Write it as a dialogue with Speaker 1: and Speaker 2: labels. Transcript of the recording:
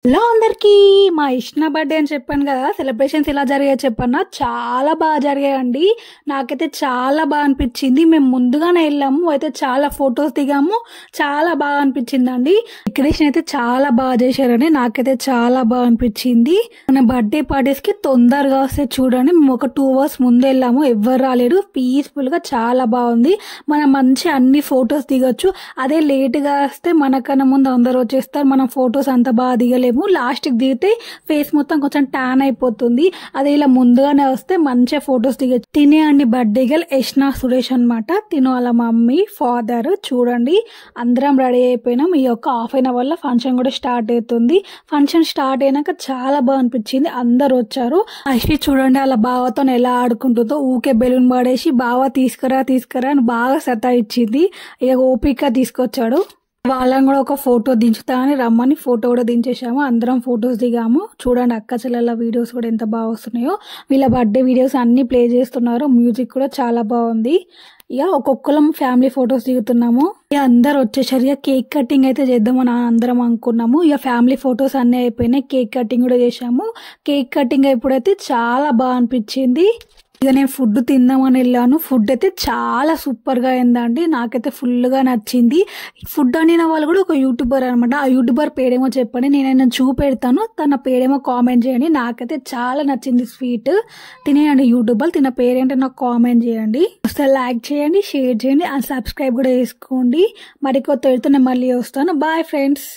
Speaker 1: Hello అందరికీ మా ఇష్ణ birthday అని చెప్పాను కదా. సెలబ్రేషన్స్ ఎలా జరిగాయో చెప్పన్నా, చాలా బాగా జరిగాయండి. నాకైతే చాలా బాగా అనిపించింది. మేము ముందుగానే వెళ్ళాము, అయితే చాలా ఫొటోస్ దిగాము, చాలా బాగా అనిపించిందండి. డెకరేషన్ అయితే చాలా బాగా చేశారండి, నాకైతే చాలా బాగా అనిపించింది. మన బర్త్డే పార్టీస్ కి తొందరగా వస్తే చూడండి, మేము ఒక 2 hours ముందు వెళ్ళాము, ఎవ్వరు రాలేడు, పీస్ఫుల్ గా చాలా బాగుంది. మనం మంచి అన్ని ఫొటోస్ దిగొచ్చు. అదే లేట్ గా వస్తే మనకన్నా ముందు అందరు వచ్చేస్తారు, మనం ఫొటోస్ అంత బాగా దిగలేము. లాస్ట్ కి దిగితే ఫేస్ మొత్తం కొంచెం ట్యాన్ అయిపోతుంది. అదే ఇలా ముందుగానే వస్తే మంచిగా ఫొటోస్ దిగచ్చు. తినే అండి బర్త్డే గర్ల్ యష్నా సురేష్ అనమాట. తిను వాళ్ళ మమ్మీ ఫాదర్. చూడండి అందరం రెడీ అయిపోయినాం. ఈ యొక్క హాఫ్ అన్ అవర్ లో ఫంక్షన్ కూడా స్టార్ట్ అవుతుంది. ఫంక్షన్ స్టార్ట్ అయినాక చాలా బాగా అనిపించింది, అందరు వచ్చారు. అశ్వి చూడండి వాళ్ళ బావతో ఎలా ఆడుకుంటుందో, ఊకే బెలూన్ పడేసి బావ తీసుకురా తీసుకురా అని బాగా సతాయిచ్చింది. ఇక ఓపిక తీసుకొచ్చాడు. వాళ్ళని కూడా ఒక ఫోటో దించుతా అని రమ్మని ఫోటో కూడా దించేసాము. అందరం ఫొటోస్ దిగాము. చూడండి అక్క చెల్లెల వీడియోస్ కూడా ఎంత బాగా వస్తున్నాయో. వీళ్ళ బర్త్డే వీడియోస్ అన్ని ప్లే చేస్తున్నారు. మ్యూజిక్ కూడా చాలా బాగుంది. ఇక ఒక్కొక్కరం ఫ్యామిలీ ఫొటోస్ దిగుతున్నాము. ఇక అందరు వచ్చేసరి ఇక కేక్ కటింగ్ అయితే చేద్దామని అందరం అనుకున్నాము. ఇక ఫ్యామిలీ ఫొటోస్ అన్ని అయిపోయినాయి, కేక్ కటింగ్ కూడా చేసాము. కేక్ కటింగ్ అయిపోయితే చాలా బాగా అనిపించింది. ఇక నేను ఫుడ్ తిందామని వెళ్ళాను. ఫుడ్ అయితే చాలా సూపర్ గా అయిందండి, నాకైతే ఫుల్ గా నచ్చింది. ఫుడ్ వండిన వాళ్ళు కూడా ఒక యూట్యూబర్ అనమాట. ఆ యూట్యూబర్ పేరేమో చెప్పండి, నేను చూపెడతాను, తన పేరేమో కామెంట్ చేయండి. నాకైతే చాలా నచ్చింది స్వీట్. తినేయండి యూట్యూబర్, తిన పేరేంటో నాకు కామెంట్ చేయండి. ఒకసారి లైక్ చేయండి, షేర్ చేయండి, అండ్ సబ్స్క్రైబ్ కూడా చేసుకోండి. మరి కొత్త నేను మళ్ళీ వస్తాను. Bye friends.